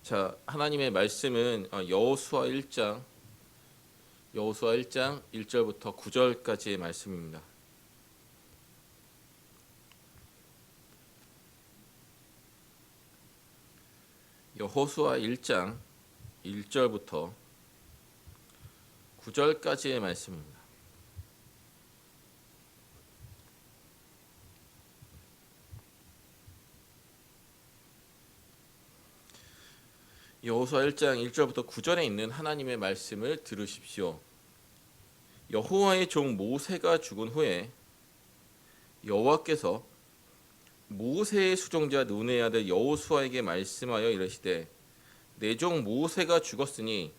자, 하나님의 말씀은 여호수아 1장 1절부터 9절까지의 말씀입니다. 여호수아 1장 1절부터 9절까지의 말씀입니다. 여호수아 1장 1절부터 9절에 있는 하나님의 말씀을 들으십시오. 여호와의 종 모세가 죽은 후에 여호와께서 모세의 수종자 눈의 아들 여호수아에게 말씀하여 이르시되 내 종 모세가 죽었으니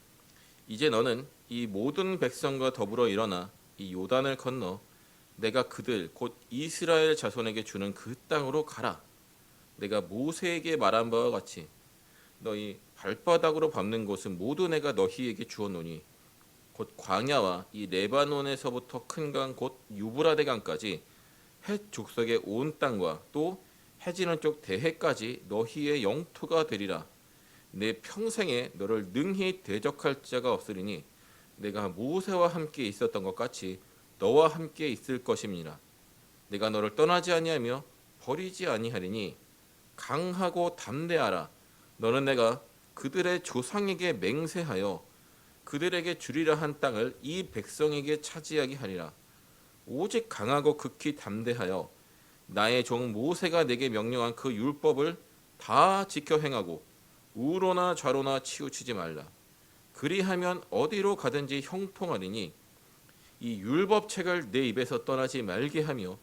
이제 너는 이 모든 백성과 더불어 일어나 이 요단을 건너 내가 그들 곧 이스라엘 자손에게 주는 그 땅으로 가라. 내가 모세에게 말한 바와 같이 너희 발바닥으로 밟는 곳은 모두 내가 너희에게 주었노니 곧 광야와 이 레바논에서부터 큰 강 곧 유브라데 강까지 헷 족속의 온 땅과 또 해지는 쪽 대해까지 너희의 영토가 되리라. 내 평생에 너를 능히 대적할 자가 없으리니 내가 모세와 함께 있었던 것 같이 너와 함께 있을 것임이니라. 내가 너를 떠나지 아니하며 버리지 아니하리니 강하고 담대하라. 너는 내가 그들의 조상에게 맹세하여 그들에게 주리라 한 땅을 이 백성에게 차지하게 하리라. 오직 강하고 극히 담대하여 나의 종 모세가 내게 명령한 그 율법을 다 지켜 행하고 우로나 좌로나 치우치지 말라. 그리하면 어디로 가든지 형통하리니 이 율법책을 내 입에서 떠나지 말게 하며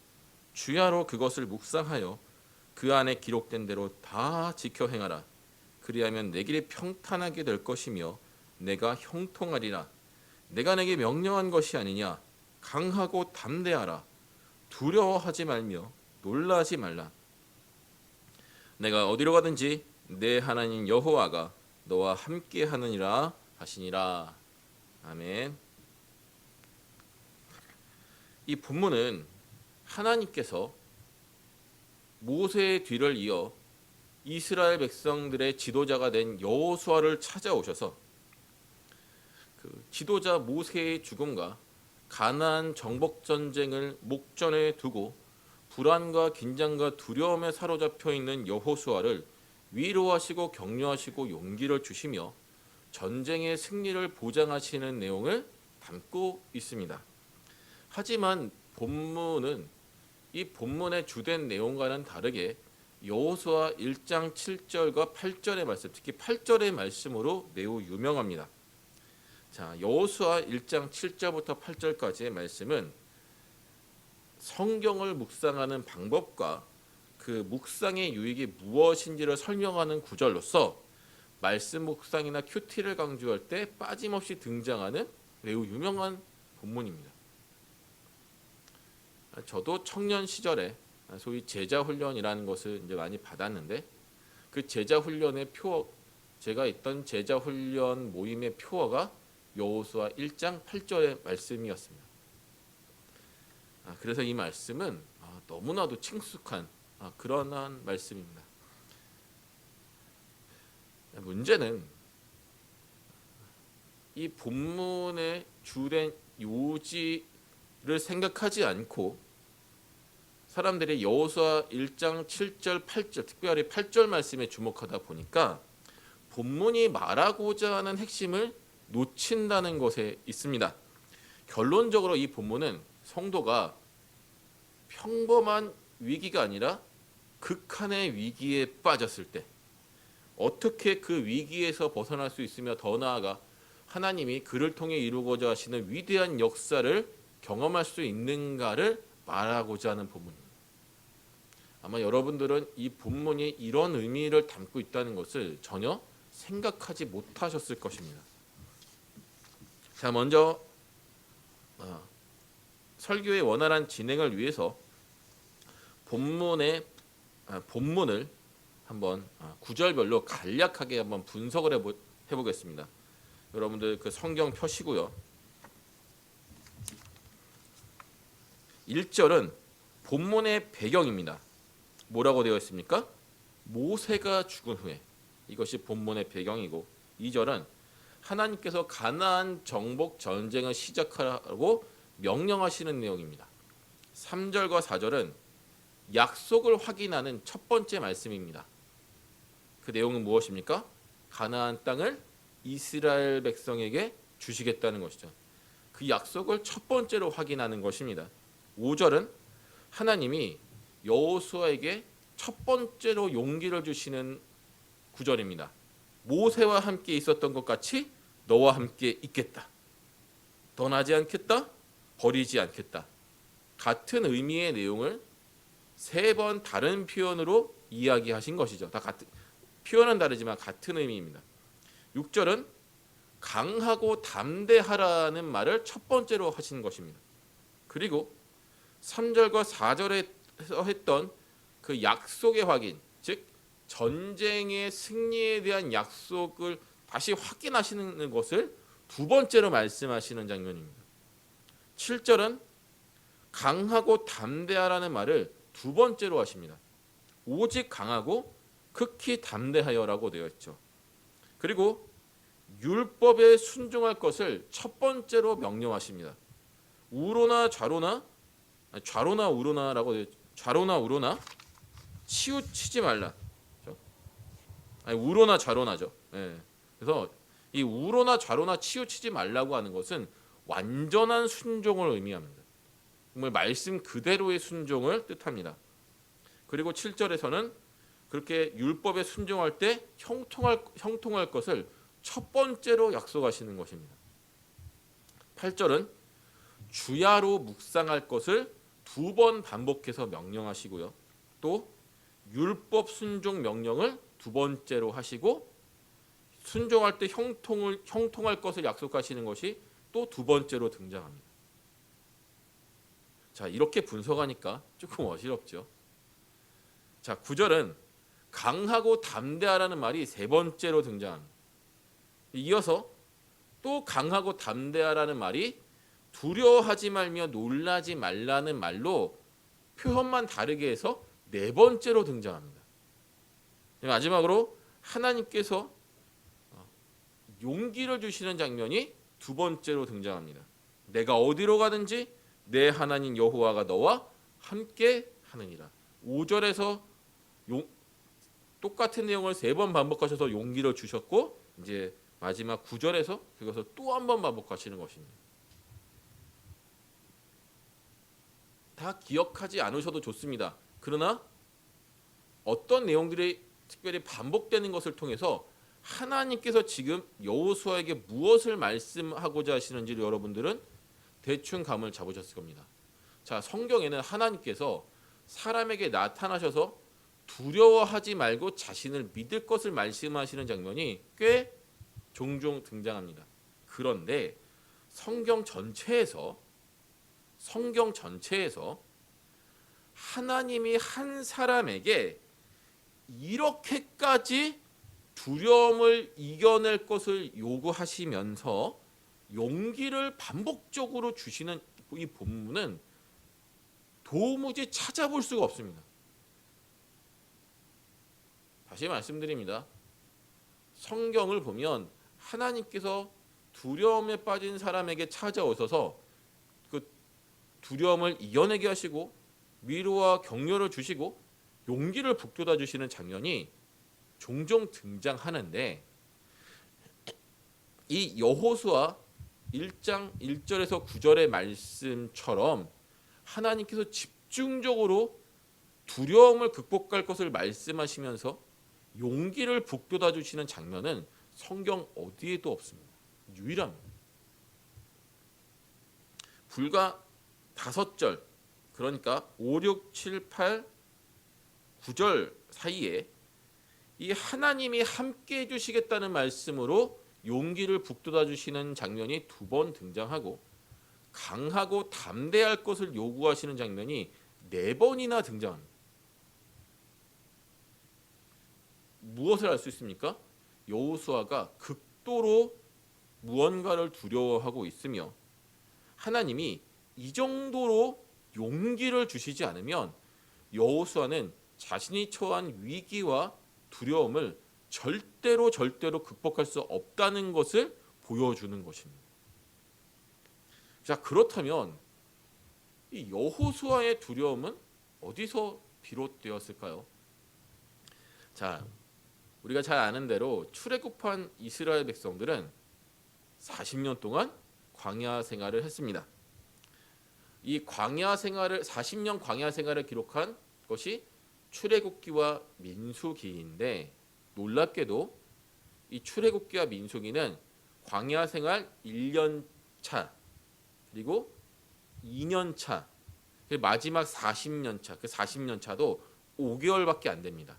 주야로 그것을 묵상하여 그 안에 기록된 대로 다 지켜 행하라. 그리하면 내 길이 평탄하게 될 것이며 내가 형통하리라. 내가 내게 명령한 것이 아니냐. 강하고 담대하라. 두려워하지 말며 놀라지 말라. 내가 어디로 가든지 내 하나님 여호와가 너와 함께 하느니라 하시니라. 아멘. 이 본문은 하나님께서 모세의 뒤를 이어 이스라엘 백성들의 지도자가 된 여호수아를 찾아오셔서 그 지도자 모세의 죽음과 가나안 정복 전쟁을 목전에 두고 불안과 긴장과 두려움에 사로잡혀 있는 여호수아를 위로하시고 격려하시고 용기를 주시며 전쟁의 승리를 보장하시는 내용을 담고 있습니다. 하지만 본문은 이 본문의 주된 내용과는 다르게 여호수아 1장 7절과 8절의 말씀, 특히 8절의 말씀으로 매우 유명합니다. 자, 여호수아 1장 7절부터 8절까지의 말씀은 성경을 묵상하는 방법과 그 묵상의 유익이 무엇인지를 설명하는 구절로서 말씀 묵상이나 큐티를 강조할 때 빠짐없이 등장하는 매우 유명한 본문입니다. 저도 청년 시절에 소위 제자 훈련이라는 것을 이제 많이 받았는데 그 제자 훈련의 표어, 제가 있던 제자 훈련 모임의 표어가 여호수아 1장 8절의 말씀이었습니다. 그래서 이 말씀은 너무나도 친숙한 그러한 말씀입니다. 문제는 이 본문의 주된 요지를 생각하지 않고 사람들이 여호수아 1장 7절 8절 특별히 8절 말씀에 주목하다 보니까 본문이 말하고자 하는 핵심을 놓친다는 것에 있습니다. 결론적으로 이 본문은 성도가 평범한 위기가 아니라 극한의 위기에 빠졌을 때 어떻게 그 위기에서 벗어날 수 있으며 더 나아가 하나님이 그를 통해 이루고자 하시는 위대한 역사를 경험할 수 있는가를 말하고자 하는 본문입니다. 아마 여러분들은 이 본문이 이런 의미를 담고 있다는 것을 전혀 생각하지 못하셨을 것입니다. 자, 먼저 설교의 원활한 진행을 위해서 본문을 한번 구절별로 간략하게 한번 분석을 해보겠습니다. 여러분들 그 성경 펴시고요. 1절은 본문의 배경입니다. 뭐라고 되어 있습니까? 모세가 죽은 후에. 이것이 본문의 배경이고 2절은 하나님께서 가나안 정복 전쟁을 시작하라고 명령하시는 내용입니다. 3절과 4절은 약속을 확인하는 첫 번째 말씀입니다. 그 내용은 무엇입니까? 가나안 땅을 이스라엘 백성에게 주시겠다는 것이죠. 그 약속을 첫 번째로 확인하는 것입니다. 5절은 하나님이 여호수아에게 첫 번째로 용기를 주시는 구절입니다. 모세와 함께 있었던 것 같이 너와 함께 있겠다. 떠나지 않겠다. 버리지 않겠다. 같은 의미의 내용을 3번 다른 표현으로 이야기하신 것이죠. 다 같은 표현은 다르지만 같은 의미입니다. 6절은 강하고 담대하라는 말을 첫 번째로 하신 것입니다. 그리고 3절과 4절에서 했던 그 약속의 확인, 즉 전쟁의 승리에 대한 약속을 다시 확인하시는 것을 두 번째로 말씀하시는 장면입니다. 7절은 강하고 담대하라는 말을 두 번째로 하십니다. 오직 강하고 극히 담대하여라고 되어 있죠. 그리고 율법에 순종할 것을 첫 번째로 명령하십니다. 우로나 좌로나 우로나라고 되어 있죠. 좌로나 우로나 치우치지 말라. 우로나 좌로나죠. 예. 그래서 이 우로나 좌로나 치우치지 말라고 하는 것은 완전한 순종을 의미합니다. 정말 말씀 그대로의 순종을 뜻합니다. 그리고 7절에서는 그렇게 율법에 순종할 때 형통할 것을 첫 번째로 약속하시는 것입니다. 8절은 주야로 묵상할 것을 2번 반복해서 명령하시고요. 또 율법 순종 명령을 두 번째로 하시고 순종할 때 형통할 것을 약속하시는 것이 또 두 번째로 등장합니다. 자, 이렇게 분석하니까 조금 어지럽죠. 자, 9절은 강하고 담대하라는 말이 세 번째로 등장합니다. 이어서 또 강하고 담대하라는 말이 두려워하지 말며 놀라지 말라는 말로 표현만 다르게 해서 네 번째로 등장합니다. 마지막으로 하나님께서 용기를 주시는 장면이 두 번째로 등장합니다. 내가 어디로 가든지 내 하나님 여호와가 너와 함께 하느니라. 5절에서 똑같은 내용을 3번 반복하셔서 용기를 주셨고 이제 마지막 9절에서 그것을 또 한 번 반복하시는 것입니다. 다 기억하지 않으셔도 좋습니다. 그러나 어떤 내용들이 특별히 반복되는 것을 통해서 하나님께서 지금 여호수아에게 무엇을 말씀하고자 하시는지를 여러분들은 대충 감을 잡으셨을 겁니다. 자, 성경에는 하나님께서 사람에게 나타나셔서 두려워하지 말고 자신을 믿을 것을 말씀하시는 장면이 꽤 종종 등장합니다. 그런데 성경 전체에서 하나님이 한 사람에게 이렇게까지 두려움을 이겨낼 것을 요구하시면서 용기를 반복적으로 주시는 이 본문은 도무지 찾아볼 수가 없습니다. 다시 말씀드립니다. 성경을 보면 하나님께서 두려움에 빠진 사람에게 찾아오셔서 그 두려움을 이겨내게 하시고 위로와 격려를 주시고 용기를 북돋아 주시는 장면이 종종 등장하는데 이 여호수아 1장 1절에서 9절의 말씀처럼 하나님께서 집중적으로 두려움을 극복할 것을 말씀하시면서 용기를 북돋아 주시는 장면은 성경 어디에도 없습니다. 유일합니다. 불과 5절, 그러니까 5, 6, 7, 8, 9절 사이에 이 하나님이 함께 해주시겠다는 말씀으로 용기를 북돋아 주시는 장면이 2번 등장하고 강하고 담대할 것을 요구하시는 장면이 4번이나 등장합니다. 무엇을 알 수 있습니까? 여호수아가 극도로 무언가를 두려워하고 있으며 하나님이 이 정도로 용기를 주시지 않으면 여호수아는 자신이 처한 위기와 두려움을 절대로 극복할 수 없다는 것을 보여주는 것입니다. 자, 그렇다면 이 여호수아의 두려움은 어디서 비롯되었을까요? 자, 우리가 잘 아는 대로 출애굽한 이스라엘 백성들은 40년 동안 광야 생활을 했습니다. 이 광야 생활을 40년 광야 생활을 기록한 것이 출애굽기와 민수기인데, 놀랍게도 이 출애굽기와 민수기는 광야 생활 1년 차 그리고 2년 차, 마지막 40년 차, 그 40년 차도 5개월밖에 안 됩니다.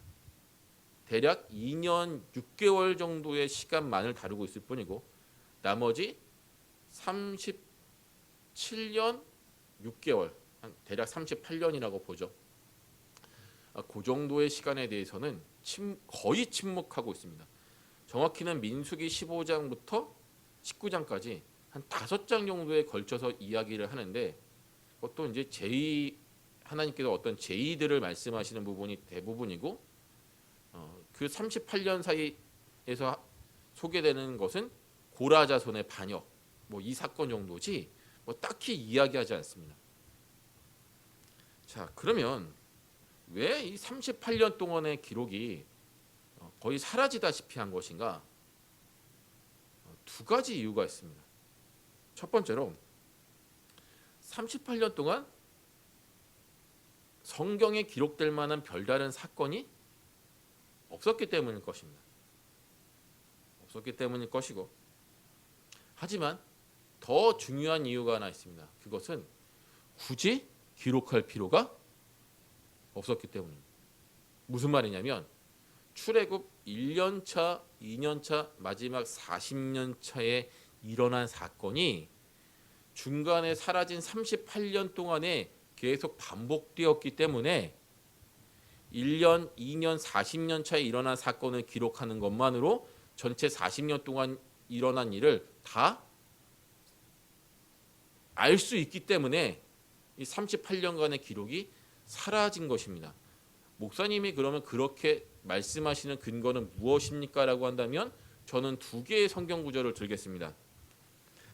대략 2년 6개월 정도의 시간만을 다루고 있을 뿐이고, 나머지 37년 6개월, 대략 38년이라고 보죠. 그 정도의 시간에 대해서는 거의 침묵하고 있습니다. 정확히는 민수기 15장부터 19장까지 한 5장 정도에 걸쳐서 이야기를 하는데, 그것도 이제 하나님께서 어떤 제의들을 말씀하시는 부분이 대부분이고, 그 38년 사이에서 소개되는 것은 고라 자손의 반역, 이 사건 정도지 딱히 이야기하지 않습니다. 자, 그러면 왜 이 38년 동안의 기록이 거의 사라지다시피 한 것인가? 두 가지 이유가 있습니다. 첫 번째로 38년 동안 성경에 기록될 만한 별다른 사건이 없었기 때문일 것입니다. 없었기 때문일 것이고, 하지만 더 중요한 이유가 하나 있습니다. 그것은 굳이 기록할 필요가 없었기 때문입니다. 무슨 말이냐면, 출애굽 1년차, 2년차, 마지막 40년차에 일어난 사건이 중간에 사라진 38년 동안에 계속 반복되었기 때문에 1년, 2년, 40년 차에 일어난 사건을 기록하는 것만으로 전체 40년 동안 일어난 일을 다 알 수 있기 때문에 이 38년간의 기록이 사라진 것입니다. 목사님이 그러면 그렇게 말씀하시는 근거는 무엇입니까? 라고 한다면 저는 두 개의 성경 구절을 들겠습니다.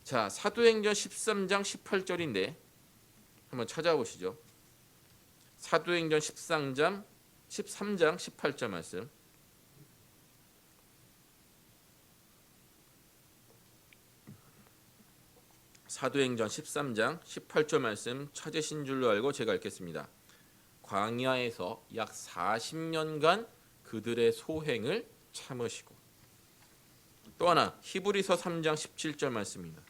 자, 사도행전 13장 18절인데 한번 찾아보시죠. 사도행전 13장 18절 말씀. 사도행전 13장 18절 말씀 찾으신 줄로 알고 제가 읽겠습니다. 광야에서 약 40년간 그들의 소행을 참으시고. 또 하나 히브리서 3장 17절 말씀입니다.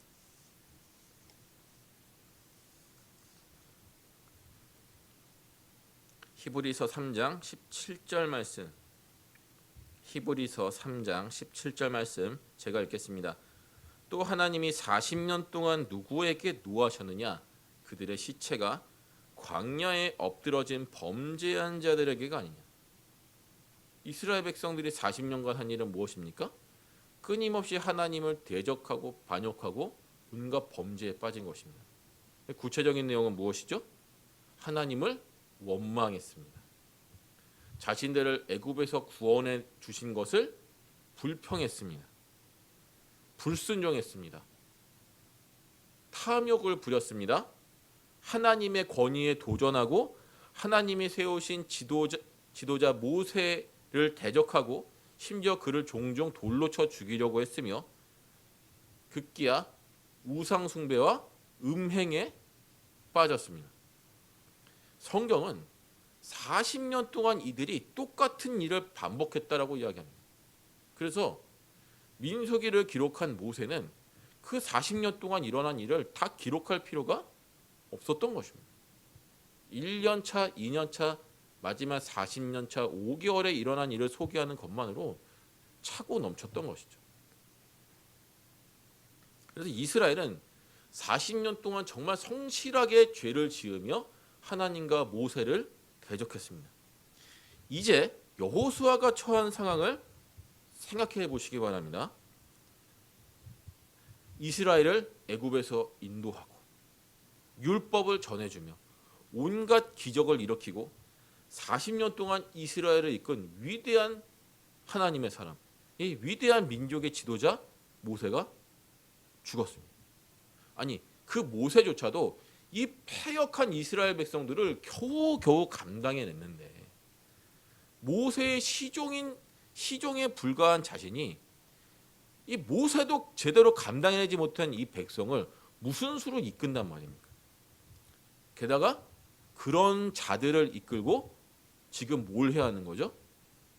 히브리서 3장 17절 말씀. 히브리서 3장 17절 말씀 제가 읽겠습니다. 또 하나님이 40년 동안 누구에게 노하셨느냐? 그들의 시체가 광야에 엎드러진 범죄한 자들에게가 아니냐. 이스라엘 백성들이 40년간 한 일은 무엇입니까? 끊임없이 하나님을 대적하고 반역하고 온갖 범죄에 빠진 것입니다. 구체적인 내용은 무엇이죠? 하나님을 원망했습니다. 자신들을 애굽에서 구원해 주신 것을 불평했습니다. 불순종했습니다. 탐욕을 부렸습니다. 하나님의 권위에 도전하고 하나님이 세우신 지도자 모세를 대적하고 심지어 그를 종종 돌로 쳐 죽이려고 했으며, 급기야 우상 숭배와 음행에 빠졌습니다. 성경은 40년 동안 이들이 똑같은 일을 반복했다라고 이야기합니다. 그래서 민수기를 기록한 모세는 그 40년 동안 일어난 일을 다 기록할 필요가 없었던 것입니다. 1년 차, 2년 차, 마지막 40년 차 5개월에 일어난 일을 소개하는 것만으로 차고 넘쳤던 것이죠. 그래서 이스라엘은 40년 동안 정말 성실하게 죄를 지으며 하나님과 모세를 대적했습니다. 이제 여호수아가 처한 상황을 생각해 보시기 바랍니다. 이스라엘을 애굽에서 인도하고 율법을 전해주며 온갖 기적을 일으키고 40년 동안 이스라엘을 이끈 위대한 하나님의 사람, 이 위대한 민족의 지도자 모세가 죽었습니다. 아니, 그 모세조차도 이 패역한 이스라엘 백성들을 겨우겨우 감당해냈는데, 모세의 시종에 불과한 자신이 이 모세도 제대로 감당해내지 못한 이 백성을 무슨 수로 이끈단 말입니까? 게다가 그런 자들을 이끌고 지금 뭘 해야 하는 거죠?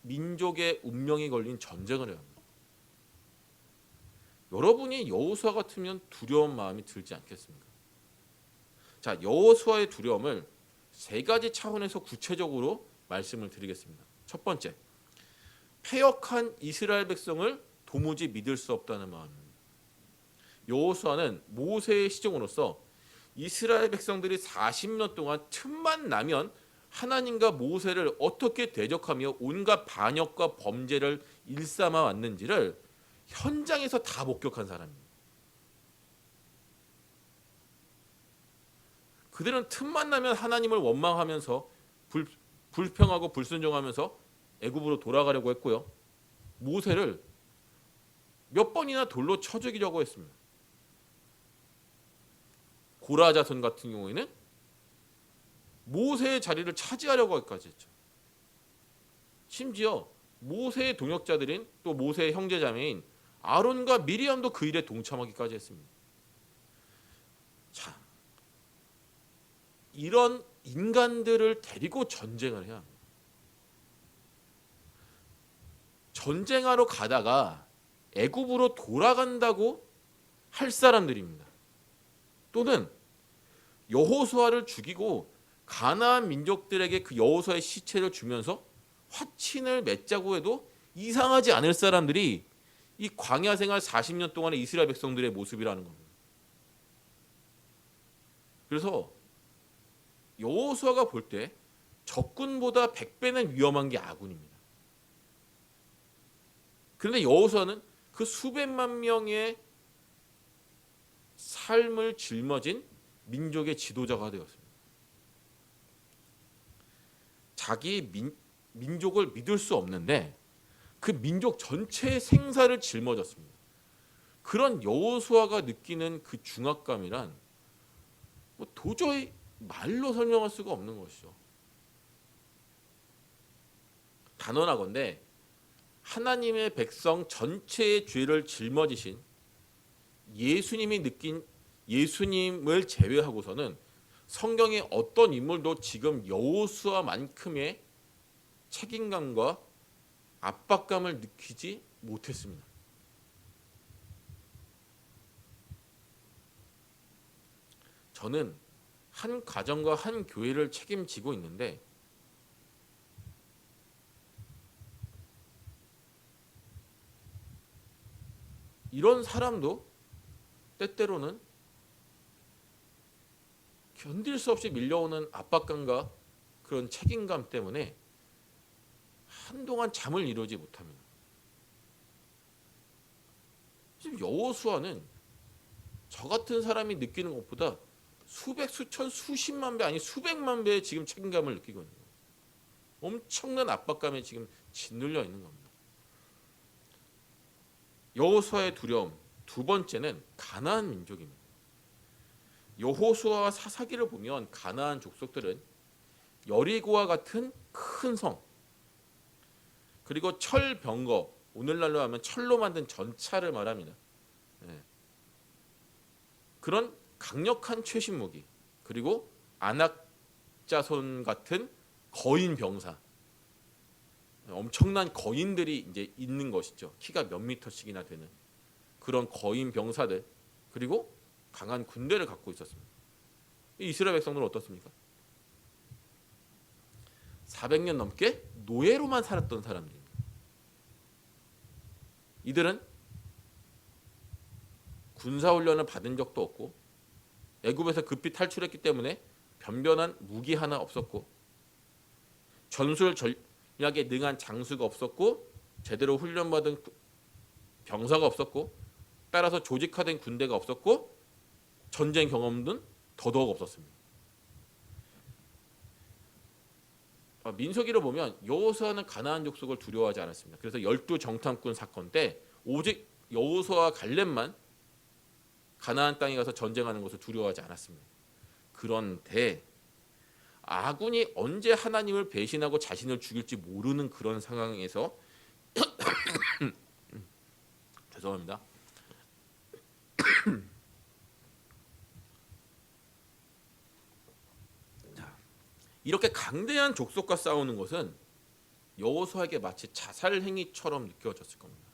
민족의 운명이 걸린 전쟁을 해야 합니다. 여러분이 여호수아 같으면 두려운 마음이 들지 않겠습니까? 자, 여호수아의 두려움을 세 가지 차원에서 구체적으로 말씀을 드리겠습니다. 첫 번째, 패역한 이스라엘 백성을 도무지 믿을 수 없다는 마음입니다. 여호수아는 모세의 시종으로서 이스라엘 백성들이 40년 동안 틈만 나면 하나님과 모세를 어떻게 대적하며 온갖 반역과 범죄를 일삼아 왔는지를 현장에서 다 목격한 사람입니다. 그들은 틈만 나면 하나님을 원망하면서 불평하고 불순종하면서 애굽으로 돌아가려고 했고요. 모세를 몇 번이나 돌로 쳐 죽이려고 했습니다. 고라 자손 같은 경우에는 모세의 자리를 차지하려고 하기까지 했죠. 심지어 모세의 동역자들인 또 모세의 형제자매인 아론과 미리암도 그 일에 동참하기까지 했습니다. 자, 이런 인간들을 데리고 전쟁을 해야 합니다. 전쟁하러 가다가 애굽으로 돌아간다고 할 사람들입니다. 또는 여호수아를 죽이고 가나안 민족들에게 그 여호수아의 시체를 주면서 화친을 맺자고 해도 이상하지 않을 사람들이 이 광야 생활 40년 동안의 이스라엘 백성들의 모습이라는 겁니다. 그래서 여호수아가 볼 때 적군보다 100배는 위험한 게 아군입니다. 그런데 여호수아는 그 수백만 명의 삶을 짊어진 민족의 지도자가 되었습니다. 자기 민족을 믿을 수 없는데 그 민족 전체의 생사를 짊어졌습니다. 그런 여호수아가 느끼는 그 중압감이란 도저히 말로 설명할 수가 없는 것이죠. 단언하건대 하나님의 백성 전체의 죄를 짊어지신 예수님이 느낀 예수님을 제외하고서는 성경의 어떤 인물도 지금 여호수아만큼의 책임감과 압박감을 느끼지 못했습니다. 저는 한 가정과 한 교회를 책임지고 있는데 이런 사람도 때때로는 견딜 수 없이 밀려오는 압박감과 그런 책임감 때문에 한동안 잠을 이루지 못합니다. 지금 여호수아는 저 같은 사람이 느끼는 것보다 수백, 수천, 수십만 배 아니 수백만 배의 지금 책임감을 느끼고 있는 거예요. 엄청난 압박감에 지금 짓눌려 있는 겁니다. 여호수아의 두려움 두 번째는 가나안 민족입니다. 여호수아와 사사기를 보면 가나안 족속들은 여리고와 같은 큰 성, 그리고 철병거, 오늘날로 하면 철로 만든 전차를 말합니다. 그런 강력한 최신 무기, 그리고 안악자손 같은 거인 병사, 엄청난 거인들이 이제 있는 것이죠. 키가 몇 미터씩이나 되는 그런 거인 병사들, 그리고 강한 군대를 갖고 있었습니다. 이스라엘 백성들은 어떻습니까? 400년 넘게 노예로만 살았던 사람들입니다. 이들은 군사훈련을 받은 적도 없고 애굽에서 급히 탈출했기 때문에 변변한 무기 하나 없었고 전술 전략에 능한 장수가 없었고 제대로 훈련받은 병사가 없었고 따라서 조직화된 군대가 없었고 전쟁 경험은 더더욱 없었습니다. 민수기를 보면 여호수아는 가나안 족속을 두려워하지 않았습니다. 그래서 12정탐꾼 사건 때 오직 여호수아와 갈렙만 가나안 땅에 가서 전쟁하는 것을 두려워하지 않았습니다. 그런데 아군이 언제 하나님을 배신하고 자신을 죽일지 모르는 그런 상황에서 죄송합니다. 자, 이렇게 강대한 족속과 싸우는 것은 여호수아에게 마치 자살 행위처럼 느껴졌을 겁니다.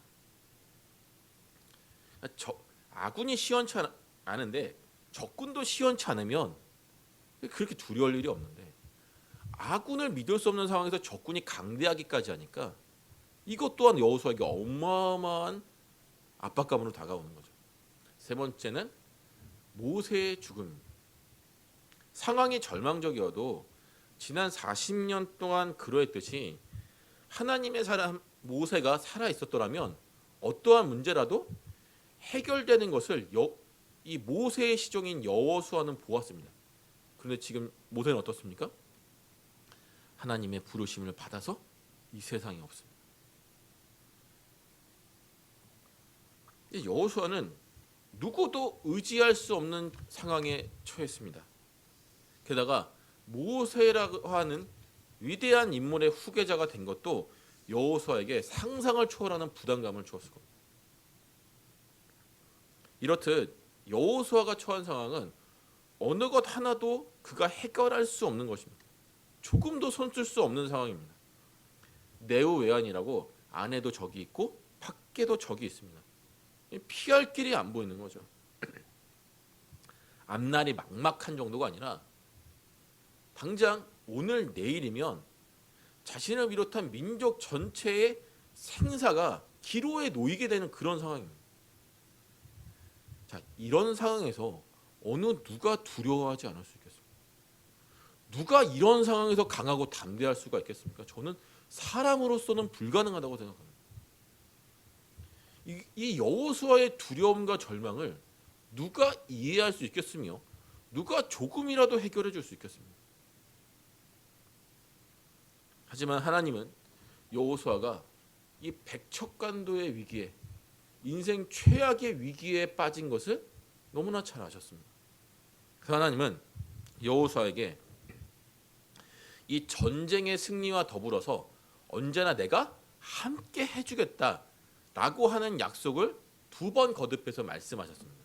아군이 시원치 않은데 적군도 시원치 않으면 그렇게 두려울 일이 없는데 아군을 믿을 수 없는 상황에서 적군이 강대하기까지 하니까 이것 또한 여호수아에게 어마어마한 압박감으로 다가오는 거죠. 세 번째는 모세의 죽음입니다. 상황이 절망적이어도 지난 40년 동안 그러했듯이 하나님의 사람 모세가 살아 있었더라면 어떠한 문제라도 해결되는 것을 이 모세의 시종인 여호수아는 보았습니다. 그런데 지금 모세는 어떻습니까? 하나님의 부르심을 받아서 이 세상에 없습니다. 여호수아는 누구도 의지할 수 없는 상황에 처했습니다. 게다가 모세라고 하는 위대한 인물의 후계자가 된 것도 여호수아에게 상상을 초월하는 부담감을 주었을 겁니다. 이렇듯 여호수아가 처한 상황은 어느 것 하나도 그가 해결할 수 없는 것입니다. 조금도 손쓸 수 없는 상황입니다. 내우외환이라고 안에도 적이 있고 밖에도 적이 있습니다. 피할 길이 안 보이는 거죠. 앞날이 막막한 정도가 아니라 당장 오늘 내일이면 자신을 비롯한 민족 전체의 생사가 기로에 놓이게 되는 그런 상황입니다. 자, 이런 상황에서 어느 누가 두려워하지 않을 수 있겠습니까? 누가 이런 상황에서 강하고 담대할 수가 있겠습니까? 저는 사람으로서는 불가능하다고 생각합니다. 이 여호수아의 두려움과 절망을 누가 이해할 수 있겠으며 누가 조금이라도 해결해 줄 수 있겠습니까? 하지만 하나님은 여호수아가 이 백척간도의 위기에 인생 최악의 위기에 빠진 것을 너무나 잘 아셨습니다. 그 하나님은 여호수아에게 이 전쟁의 승리와 더불어서 언제나 내가 함께 해주겠다라고 하는 약속을 2번 거듭해서 말씀하셨습니다.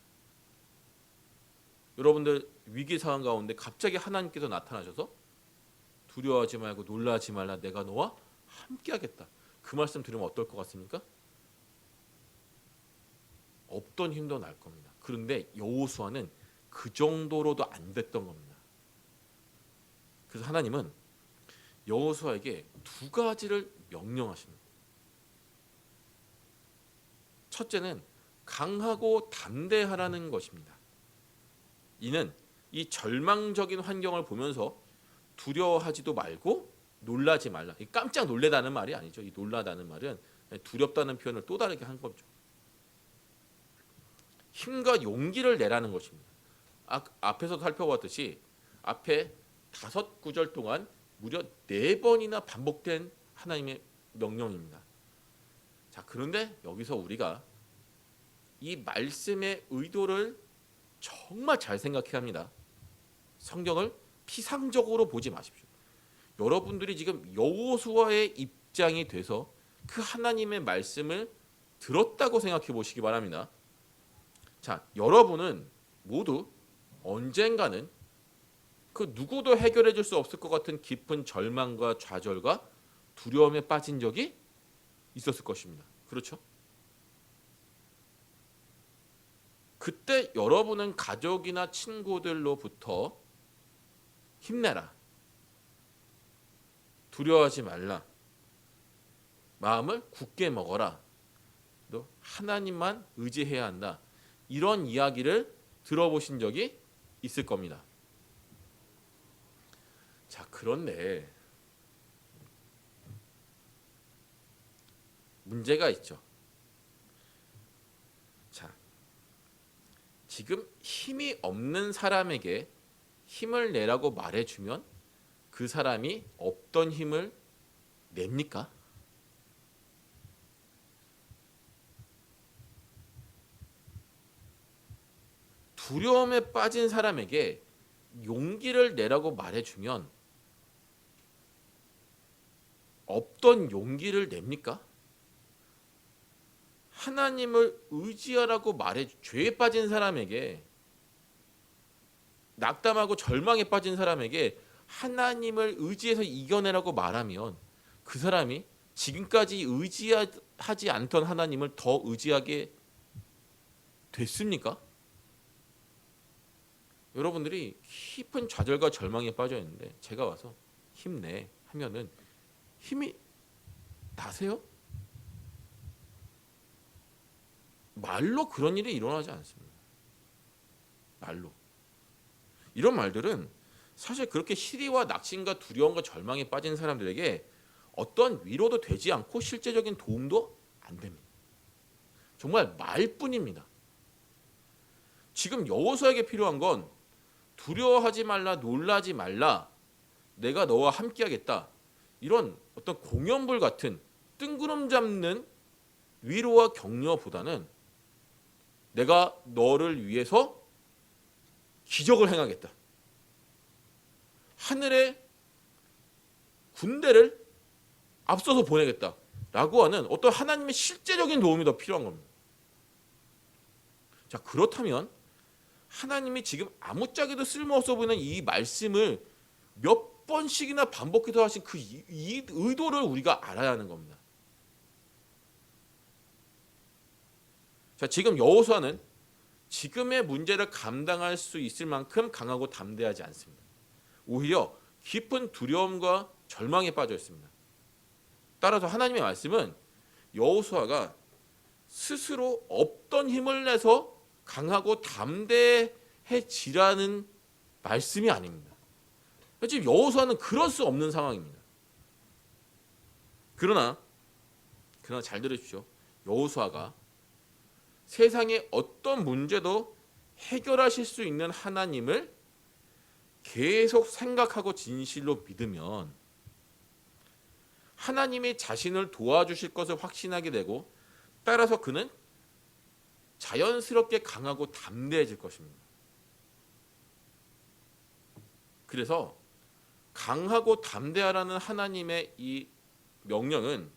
여러분들 위기 상황 가운데 갑자기 하나님께서 나타나셔서 두려워하지 말고 놀라지 말라, 내가 너와 함께 하겠다. 그 말씀 들으면 어떨 것 같습니까? 없던 힘도 날 겁니다. 그런데 여호수아는 그 정도로도 안 됐던 겁니다. 그래서 하나님은 여호수아에게 2가지를 명령하십니다. 첫째는 강하고 담대하라는 것입니다. 이는 이 절망적인 환경을 보면서 두려워하지도 말고 놀라지 말라. 깜짝 놀래다는 말이 아니죠. 이 놀라다는 말은 두렵다는 표현을 또 다르게 한 거죠. 힘과 용기를 내라는 것입니다. 앞에서 살펴봤듯이 앞에 5구절 동안 무려 4번이나 반복된 하나님의 명령입니다. 자, 그런데 여기서 우리가 이 말씀의 의도를 정말 잘 생각해야 합니다. 성경을 피상적으로 보지 마십시오. 여러분들이 지금 여호수아의 입장이 돼서 그 하나님의 말씀을 들었다고 생각해 보시기 바랍니다. 자, 여러분은 모두 언젠가는 그 누구도 해결해 줄 수 없을 것 같은 깊은 절망과 좌절과 두려움에 빠진 적이 있었을 것입니다. 그렇죠? 그때 여러분은 가족이나 친구들로부터 힘내라, 두려워하지 말라, 마음을 굳게 먹어라, 너 하나님만 의지해야 한다, 이런 이야기를 들어보신 적이 있을 겁니다. 자, 그런데 문제가 있죠. 자, 지금 힘이 없는 사람에게 힘을 내라고 말해주면 그 사람이 없던 힘을 냅니까? 두려움에 빠진 사람에게 용기를 내라고 말해주면 없던 용기를 냅니까? 하나님을 의지하라고 말해 죄에 빠진 사람에게, 낙담하고 절망에 빠진 사람에게 하나님을 의지해서 이겨내라고 말하면 그 사람이 지금까지 의지하지 않던 하나님을 더 의지하게 됐습니까? 여러분들이 깊은 좌절과 절망에 빠져 있는데 제가 와서 힘내 하면은 힘이 나세요? 말로 그런 일이 일어나지 않습니다. 말로. 이런 말들은 사실 그렇게 시리와 낙심과 두려움과 절망에 빠진 사람들에게 어떤 위로도 되지 않고 실제적인 도움도 안 됩니다. 정말 말뿐입니다. 지금 여호수아에게 필요한 건 두려워하지 말라, 놀라지 말라, 내가 너와 함께하겠다, 이런 어떤 공연불 같은 뜬구름 잡는 위로와 격려보다는 내가 너를 위해서 기적을 행하겠다, 하늘의 군대를 앞서서 보내겠다 라고 하는 어떤 하나님의 실제적인 도움이 더 필요한 겁니다. 자, 그렇다면 하나님이 지금 아무짝에도 쓸모없어 보이는 이 말씀을 몇 번씩이나 반복해서 하신 그 이 의도를 우리가 알아야 하는 겁니다. 자, 지금 여호수아는 지금의 문제를 감당할 수 있을 만큼 강하고 담대하지 않습니다. 오히려 깊은 두려움과 절망에 빠져 있습니다. 따라서 하나님의 말씀은 여호수아가 스스로 없던 힘을 내서 강하고 담대해지라는 말씀이 아닙니다. 지금 여호수아는 그럴 수 없는 상황입니다. 그러나 잘 들으십시오. 여호수아가 세상의 어떤 문제도 해결하실 수 있는 하나님을 계속 생각하고 진실로 믿으면 하나님이 자신을 도와주실 것을 확신하게 되고, 따라서 그는 자연스럽게 강하고 담대해질 것입니다. 그래서 강하고 담대하라는 하나님의 이 명령은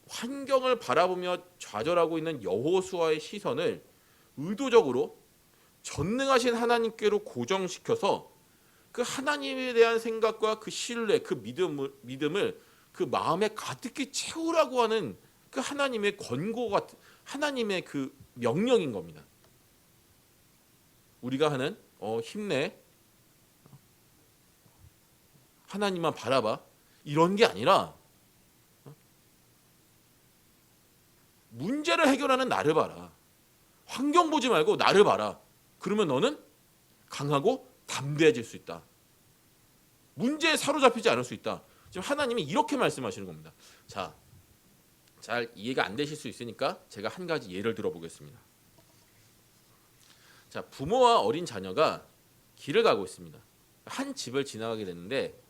환경을 바라보며 좌절하고 있는 여호수아의 시선을 의도적으로 전능하신 하나님께로 고정시켜서 그 하나님에 대한 생각과 그 신뢰, 그 믿음을 그 마음에 가득히 채우라고 하는 그 하나님의 권고 같은, 하나님의 그 명령인 겁니다. 우리가 하는 힘내, 하나님만 바라봐, 이런 게 아니라 문제를 해결하는 나를 봐라, 환경 보지 말고 나를 봐라, 그러면 너는 강하고 담대해질 수 있다, 문제에 사로잡히지 않을 수 있다. 지금 하나님이 이렇게 말씀하시는 겁니다. 자, 잘 이해가 안 되실 수 있으니까 제가 한 가지 예를 들어보겠습니다. 자, 부모와 어린 자녀가 길을 가고 있습니다. 한 집을 지나가게 됐는데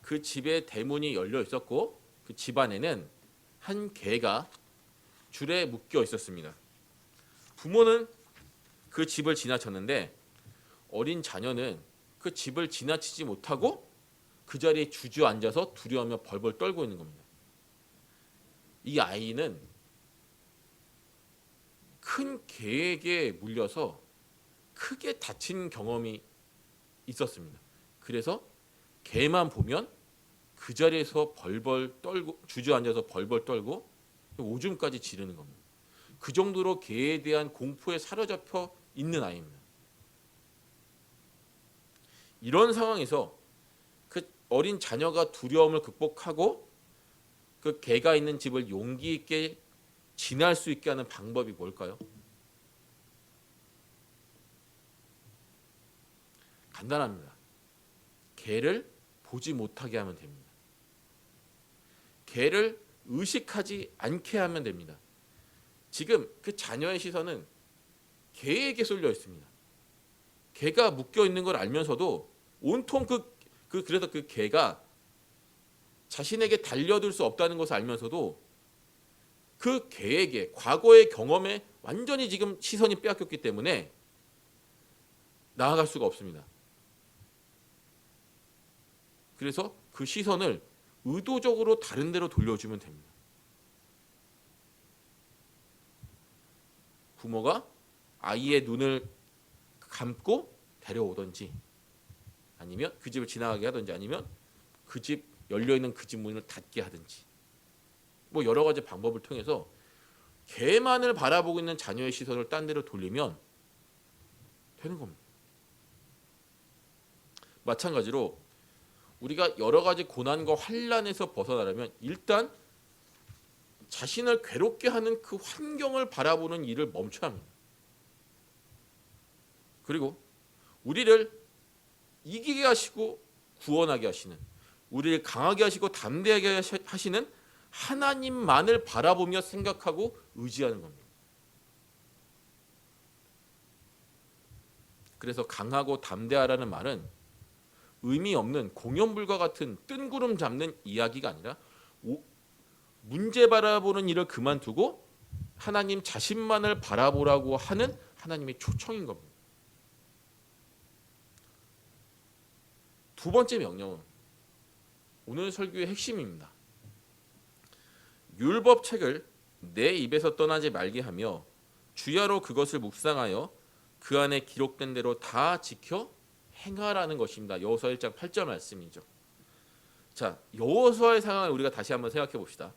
그 집에 대문이 열려 있었고 그 집 안에는 한 개가 줄에 묶여 있었습니다. 부모는 그 집을 지나쳤는데 어린 자녀는 그 집을 지나치지 못하고 그 자리에 주저앉아서 두려워하며 벌벌 떨고 있는 겁니다. 이 아이는 큰 개에게 물려서 크게 다친 경험이 있었습니다. 그래서 개만 보면 그 자리에서 벌벌 떨고, 주저앉아서 벌벌 떨고 오줌까지 지르는 겁니다. 그 정도로 개에 대한 공포에 사로잡혀 있는 아이입니다. 이런 상황에서 그 어린 자녀가 두려움을 극복하고 그 개가 있는 집을 용기 있게 지날 수 있게 하는 방법이 뭘까요? 간단합니다. 개를 보지 못하게 하면 됩니다. 개를 의식하지 않게 하면 됩니다. 지금 그 자녀의 시선은 개에게 쏠려 있습니다. 개가 묶여 있는 걸 알면서도 온통 그래서 그 개가 자신에게 달려들 수 없다는 것을 알면서도 그 계획에, 과거의 경험에 완전히 지금 시선이 빼앗겼기 때문에 나아갈 수가 없습니다. 그래서 그 시선을 의도적으로 다른 데로 돌려주면 됩니다. 부모가 아이의 눈을 감고 데려오든지, 아니면 그 집을 지나가게 하든지, 아니면 그 집 열려있는 그 집 문을 닫게 하든지, 뭐 여러 가지 방법을 통해서 걔만을 바라보고 있는 자녀의 시선을 딴 데로 돌리면 되는 겁니다. 마찬가지로 우리가 여러 가지 고난과 환난에서 벗어나려면 일단 자신을 괴롭게 하는 그 환경을 바라보는 일을 멈춰야 합니다. 그리고 우리를 이기게 하시고 구원하게 하시는, 우리를 강하게 하시고 담대하게 하시는 하나님만을 바라보며 생각하고 의지하는 겁니다. 그래서 강하고 담대하라는 말은 의미 없는 공연불과 같은 뜬구름 잡는 이야기가 아니라 문제 바라보는 일을 그만두고 하나님 자신만을 바라보라고 하는 하나님의 초청인 겁니다. 두 번째 명령은 오늘 설교의 핵심입니다. 율법책을 내 입에서 떠나지 말게 하며 주야로 그것을 묵상하여 그 안에 기록된 대로 다 지켜 행하라는 것입니다. 여호수아 1장 8절 말씀이죠. 자, 여호수아의 상황을 우리가 다시 한번 생각해 봅시다.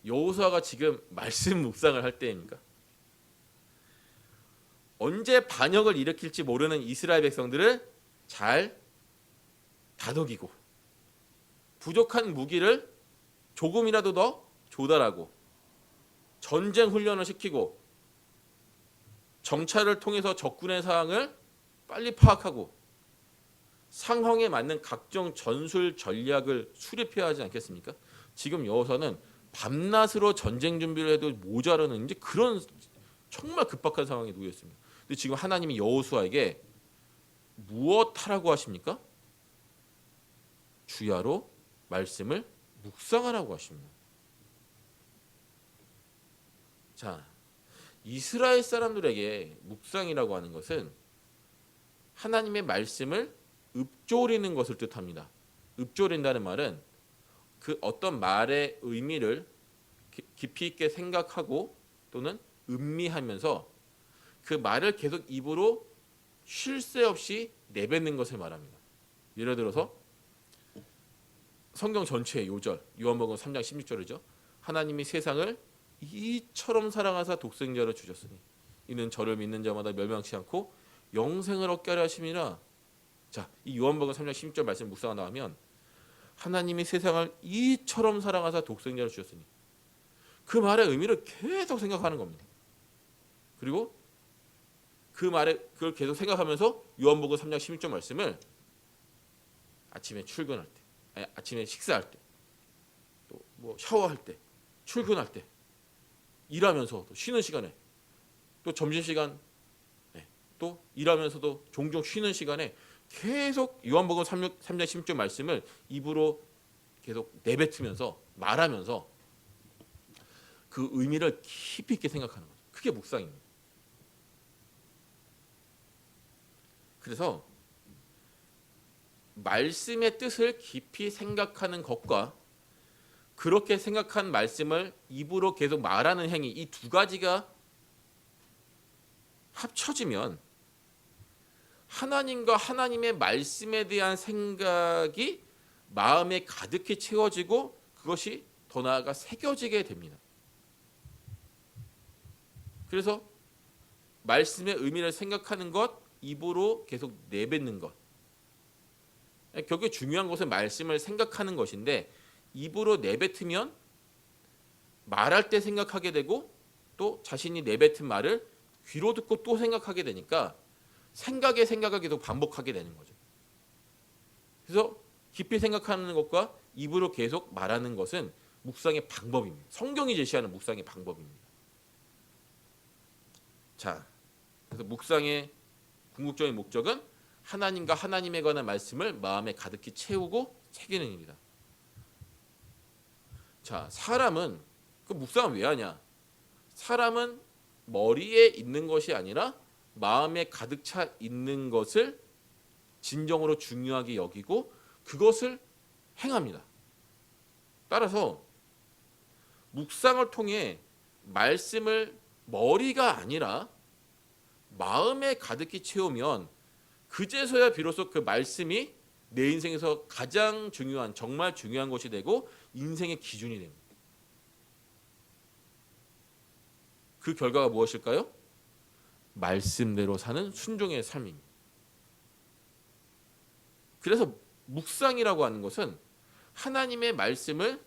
여호수아가 지금 말씀 묵상을 할 때입니까? 언제 반역을 일으킬지 모르는 이스라엘 백성들을 잘 다독이고 부족한 무기를 조금이라도 더 조달하고 전쟁 훈련을 시키고 정찰을 통해서 적군의 상황을 빨리 파악하고 상황에 맞는 각종 전술 전략을 수립해야 하지 않겠습니까? 지금 여호수아는 밤낮으로 전쟁 준비를 해도 모자라는 이제 그런 정말 급박한 상황에 놓여 있습니다. 근데 지금 하나님이 여호수아에게 무엇 하라고 하십니까? 주야로 말씀을 묵상하라고 하십니다. 자, 이스라엘 사람들에게 묵상이라고 하는 것은 하나님의 말씀을 읊조리는 것을 뜻합니다. 읊조린다는 말은 그 어떤 말의 의미를 깊이 있게 생각하고 또는 음미하면서 그 말을 계속 입으로 쉴 새 없이 내뱉는 것을 말합니다. 예를 들어서 성경 전체의 요절, 요한복음 3장 16절이죠. 하나님이 세상을 이처럼 사랑하사 독생자를 주셨으니 이는 저를 믿는 자마다 멸망치 않고 영생을 얻게 하려 하심이라. 자, 이 요한복음 3장 16절 말씀 묵상하다 하면 하나님이 세상을 이처럼 사랑하사 독생자를 주셨으니 그 말의 의미를 계속 생각하는 겁니다. 그리고 그 말에 그걸 계속 생각하면서 요한복음 3장 16절 말씀을 아침에 출근할 때, 아니, 아침에 식사할 때, 또 뭐 샤워할 때, 출근할 때, 일하면서 또 쉬는 시간에, 또 점심시간, 또 일하면서도 종종 쉬는 시간에 계속 요한복음 3장 16절 말씀을 입으로 계속 내뱉으면서 말하면서 그 의미를 깊이 있게 생각하는 거죠. 그게 묵상입니다. 그래서 말씀의 뜻을 깊이 생각하는 것과 그렇게 생각한 말씀을 입으로 계속 말하는 행위, 이 두 가지가 합쳐지면 하나님과 하나님의 말씀에 대한 생각이 마음에 가득히 채워지고 그것이 더 나아가 새겨지게 됩니다. 그래서 말씀의 의미를 생각하는 것, 입으로 계속 내뱉는 것. 결국 중요한 것은 말씀을 생각하는 것인데 입으로 내뱉으면 말할 때 생각하게 되고 또 자신이 내뱉은 말을 귀로 듣고 또 생각하게 되니까 생각에 생각을 계속 반복하게 되는 거죠. 그래서 깊이 생각하는 것과 입으로 계속 말하는 것은 묵상의 방법입니다. 성경이 제시하는 묵상의 방법입니다. 자, 그래서 묵상의 궁극적인 목적은 하나님과 하나님에 관한 말씀을 마음에 가득히 채우고 새기는 일이다. 자, 사람은 그 묵상을 왜 하냐? 사람은 머리에 있는 것이 아니라 마음에 가득 차 있는 것을 진정으로 중요하게 여기고 그것을 행합니다. 따라서 묵상을 통해 말씀을 머리가 아니라 마음에 가득히 채우면 그제서야 비로소 그 말씀이 내 인생에서 가장 중요한, 정말 중요한 것이 되고 인생의 기준이 됩니다. 그 결과가 무엇일까요? 말씀대로 사는 순종의 삶입니다. 그래서 묵상이라고 하는 것은 하나님의 말씀을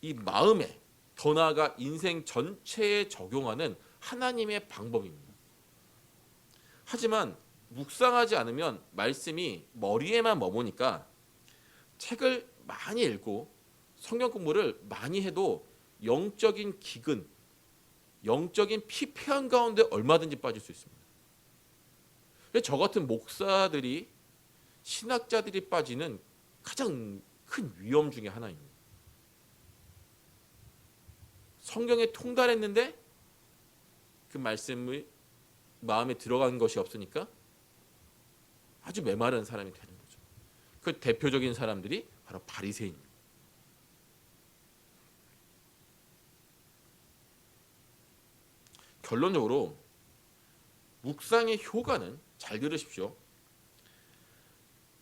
이 마음에, 더 나아가 인생 전체에 적용하는 하나님의 방법입니다. 하지만 묵상하지 않으면 말씀이 머리에만 머무니까 책을 많이 읽고 성경 공부를 많이 해도 영적인 기근, 영적인 피폐한 가운데 얼마든지 빠질 수 있습니다. 저 같은 목사들이, 신학자들이 빠지는 가장 큰 위험 중에 하나입니다. 성경에 통달했는데 그 말씀이 마음에 들어간 것이 없으니까 아주 메마른 사람이 되는 거죠. 그 대표적인 사람들이 바로 바리새인입니다. 결론적으로 묵상의 효과는, 잘 들으십시오,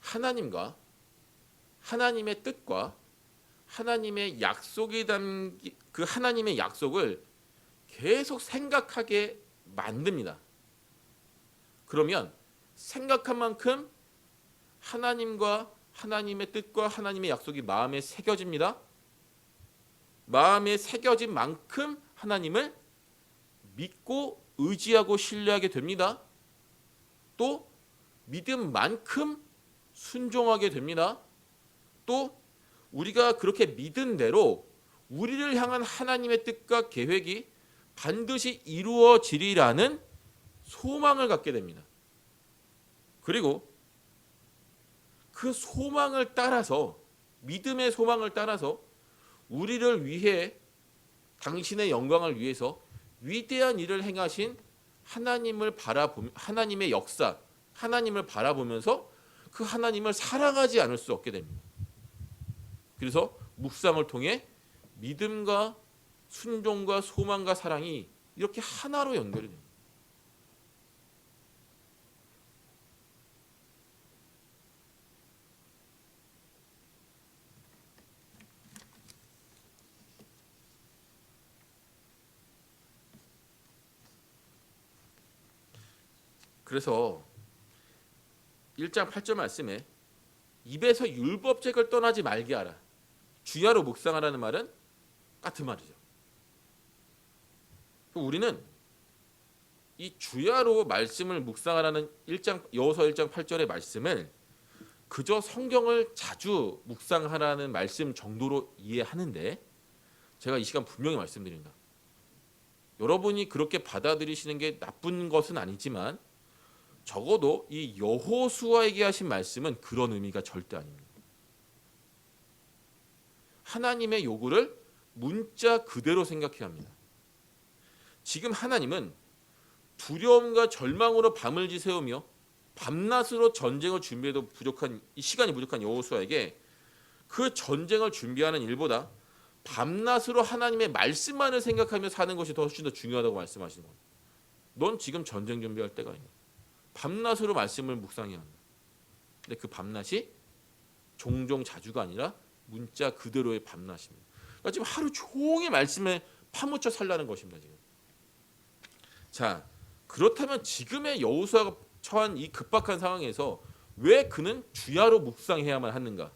하나님과 하나님의 뜻과 하나님의 약속이 담긴 그 하나님의 약속을 계속 생각하게 만듭니다. 그러면 생각한 만큼 하나님과 하나님의 뜻과 하나님의 약속이 마음에 새겨집니다. 마음에 새겨진 만큼 하나님을 믿고 의지하고 신뢰하게 됩니다. 또 믿음만큼 순종하게 됩니다. 또 우리가 그렇게 믿은 대로 우리를 향한 하나님의 뜻과 계획이 반드시 이루어지리라는 소망을 갖게 됩니다. 그리고 그 소망을 따라서, 믿음의 소망을 따라서 우리를 위해, 당신의 영광을 위해서 위대한 일을 행하신 하나님을 하나님의 역사, 하나님을 바라보면서 그 하나님을 사랑하지 않을 수 없게 됩니다. 그래서 묵상을 통해 믿음과 순종과 소망과 사랑이 이렇게 하나로 연결이 됩니다. 그래서 1장 8절 말씀에 입에서 율법책을 떠나지 말게 하라, 주야로 묵상하라는 말은 같은 말이죠. 우리는 이 주야로 말씀을 묵상하라는 여호수아 1장 8절의 말씀을 그저 성경을 자주 묵상하라는 말씀 정도로 이해하는데, 제가 이 시간 분명히 말씀드립니다. 여러분이 그렇게 받아들이시는 게 나쁜 것은 아니지만 적어도 이 여호수아에게 하신 말씀은 그런 의미가 절대 아닙니다. 하나님의 요구를 문자 그대로 생각해야 합니다. 지금 하나님은 두려움과 절망으로 밤을 지새우며 밤낮으로 전쟁을 준비해도 시간이 부족한 여호수아에게 그 전쟁을 준비하는 일보다 밤낮으로 하나님의 말씀만을 생각하며 사는 것이 훨씬 더 중요하다고 말씀하시는 겁니다. 넌 지금 전쟁 준비할 때가 아니야. 밤낮으로 말씀을 묵상해야 한다. 근데 그 밤낮이 종종 자주가 아니라 문자 그대로의 밤낮입니다. 그러니까 지금 하루 종일 말씀에 파묻혀 살라는 것입니다. 지금. 자, 그렇다면 지금의 여호수아가 처한 이 급박한 상황에서 왜 그는 주야로 묵상해야만 하는가?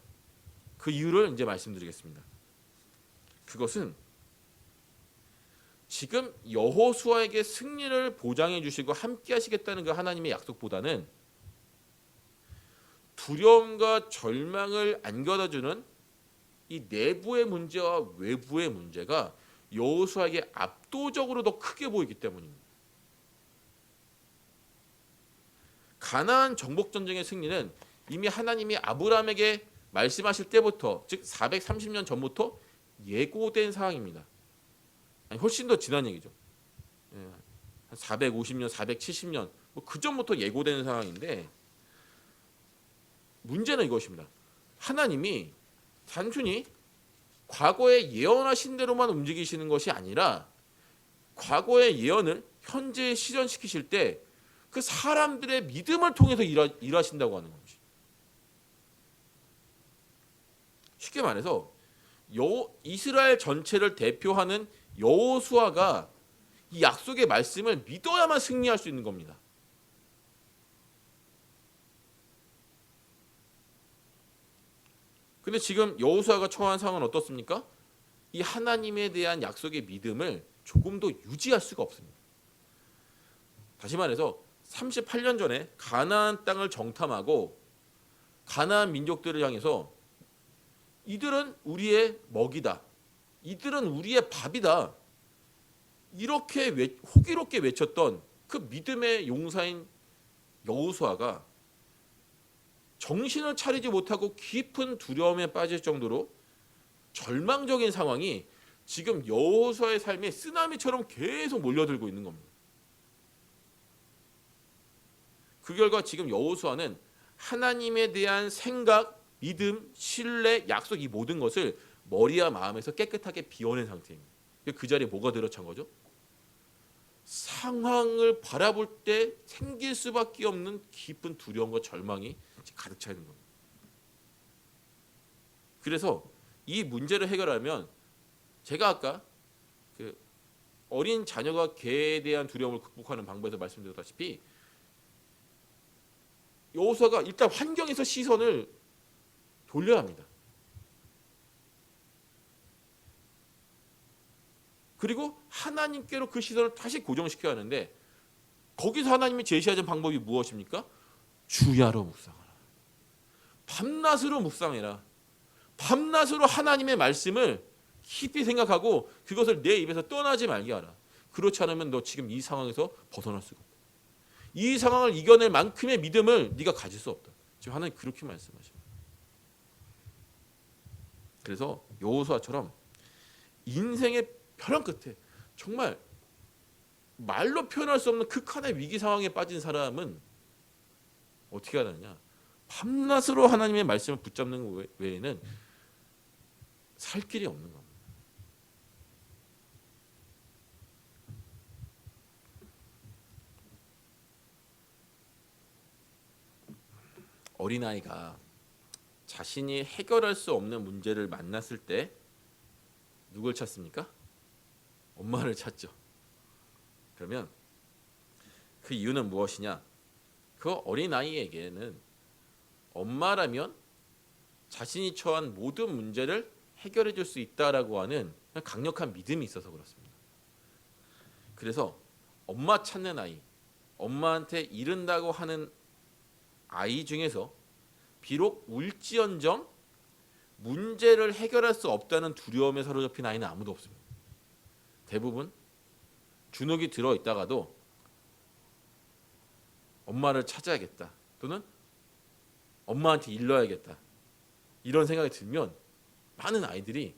그 이유를 이제 말씀드리겠습니다. 그것은 지금 여호수아에게 승리를 보장해 주시고 함께 하시겠다는 그 하나님의 약속보다는 두려움과 절망을 안겨다주는 이 내부의 문제와 외부의 문제가 여호수아에게 압도적으로 더 크게 보이기 때문입니다. 가나안 정복 전쟁의 승리는 이미 하나님이 아브라함에게 말씀하실 때부터, 즉 430년 전부터 예고된 사항입니다. 아니, 훨씬 더 지난 얘기죠. 예, 한 450년, 470년 뭐 그 전부터 예고된 상황인데, 문제는 이것입니다. 하나님이 단순히 과거에 예언하신 대로만 움직이시는 것이 아니라 과거의 예언을 현재에 실현시키실 때 그 사람들의 믿음을 통해서 일하신다고 하는 겁니다. 쉽게 말해서 이스라엘 전체를 대표하는 여호수아가 이 약속의 말씀을 믿어야만 승리할 수 있는 겁니다. 근데 지금 여호수아가 처한 상황은 어떻습니까? 이 하나님에 대한 약속의 믿음을 조금도 유지할 수가 없습니다. 다시 말해서 38년 전에 가나안 땅을 정탐하고 가나안 민족들을 향해서 이들은 우리의 먹이다, 이들은 우리의 밥이다, 이렇게 호기롭게 외쳤던 그 믿음의 용사인 여호수아가 정신을 차리지 못하고 깊은 두려움에 빠질 정도로 절망적인 상황이 지금 여호수아의 삶에 쓰나미처럼 계속 몰려들고 있는 겁니다. 그 결과 지금 여호수아는 하나님에 대한 생각, 믿음, 신뢰, 약속, 이 모든 것을 머리와 마음에서 깨끗하게 비워낸 상태입니다. 그 자리에 뭐가 들어찬 거죠? 상황을 바라볼 때 생길 수밖에 없는 깊은 두려움과 절망이 가득 차 있는 겁니다. 그래서 이 문제를 해결하면, 제가 아까 그 어린 자녀가 개에 대한 두려움을 극복하는 방법에서 말씀드렸다시피 여호수아가 일단 환경에서 시선을 돌려야 합니다. 그리고 하나님께로 그 시선을 다시 고정시켜야 하는데, 거기서 하나님이 제시하신 방법이 무엇입니까? 주야로 묵상하라. 밤낮으로 묵상해라. 밤낮으로 하나님의 말씀을 깊이 생각하고 그것을 내 입에서 떠나지 말게 하라. 그렇지 않으면 너 지금 이 상황에서 벗어날 수가 없다. 이 상황을 이겨낼 만큼의 믿음을 네가 가질 수 없다. 지금 하나님 그렇게 말씀하십니다. 그래서 여호수아처럼 인생의 벼랑 끝에 정말 말로 표현할 수 없는 극한의 위기 상황에 빠진 사람은 어떻게 하느냐? 밤낮으로 하나님의 말씀을 붙잡는 외에는 살 길이 없는 겁니다. 어린아이가 자신이 해결할 수 없는 문제를 만났을 때 누굴 찾습니까? 엄마를 찾죠. 그러면 그 이유는 무엇이냐? 그 어린아이에게는 엄마라면 자신이 처한 모든 문제를 해결해 줄 수 있다라고 하는 강력한 믿음이 있어서 그렇습니다. 그래서 엄마 찾는 아이, 엄마한테 이른다고 하는 아이 중에서 비록 울지언정 문제를 해결할 수 없다는 두려움에 사로잡힌 아이는 아무도 없습니다. 대부분 주눅이 들어있다가도 엄마를 찾아야겠다, 또는 엄마한테 일러야겠다, 이런 생각이 들면 많은 아이들이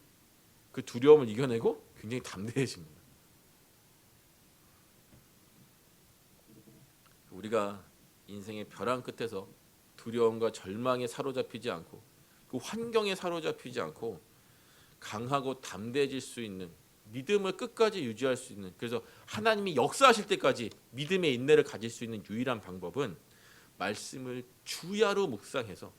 그 두려움을 이겨내고 굉장히 담대해집니다. 우리가 인생의 벼랑 끝에서 두려움과 절망에 사로잡히지 않고 그 환경에 사로잡히지 않고 강하고 담대해질 수 있는, 믿음을 끝까지 유지할 수 있는, 그래서 하나님이 역사하실 때까지 믿음의 인내를 가질 수 있는 유일한 방법은 말씀을 주야로 묵상해서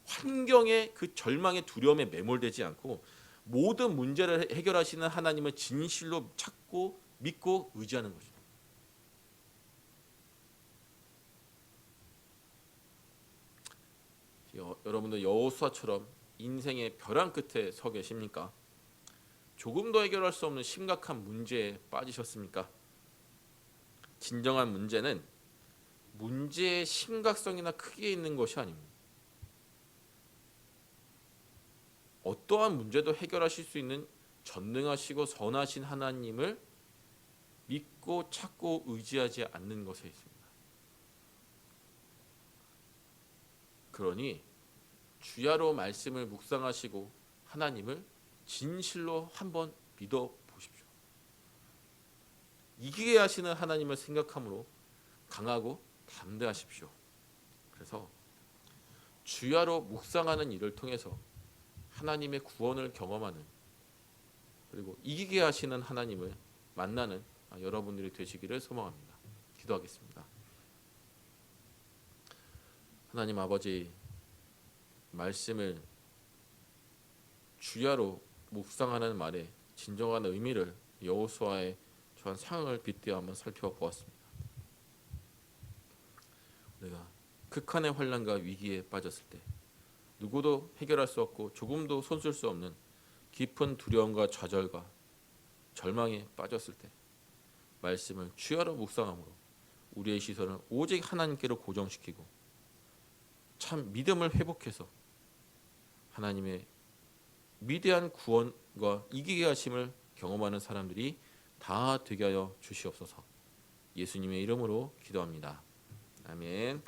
환경의 그 절망의 두려움에 매몰되지 않고 모든 문제를 해결하시는 하나님을 진실로 찾고 믿고 의지하는 것입니다. 여러분들 여호수아처럼 인생의 벼랑 끝에 서 계십니까? 조금 더 해결할 수 없는 심각한 문제에 빠지셨습니까? 진정한 문제는 문제의 심각성이나 크기에 있는 것이 아닙니다. 어떠한 문제도 해결하실 수 있는 전능하시고 선하신 하나님을 믿고 찾고 의지하지 않는 것에 있습니다. 그러니 주야로 말씀을 묵상하시고 하나님을 진실로 한번 믿어 보십시오. 이기게 하시는 하나님을 생각함으로 강하고 담대하십시오. 그래서 주야로 묵상하는 일을 통해서 하나님의 구원을 경험하는, 그리고 이기게 하시는 하나님을 만나는 여러분들이 되시기를 소망합니다. 기도하겠습니다. 하나님 아버지, 말씀을 주야로 묵상하는 말의 진정한 의미를 여호수아의 저한 상황을 빗대어 한번 살펴보았습니다. 우리가 극한의 환난과 위기에 빠졌을 때, 누구도 해결할 수 없고 조금도 손쓸 수 없는 깊은 두려움과 좌절과 절망에 빠졌을 때, 말씀을 주야로 묵상함으로 우리의 시선을 오직 하나님께로 고정시키고 참 믿음을 회복해서 하나님의 위대한 구원과 이기게 하심을 경험하는 사람들이 다 되게 하여 주시옵소서. 예수님의 이름으로 기도합니다. 아멘.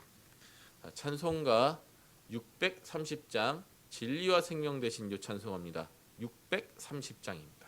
찬송가 630장 진리와 생명 되신 주 찬송합니다. 630장입니다.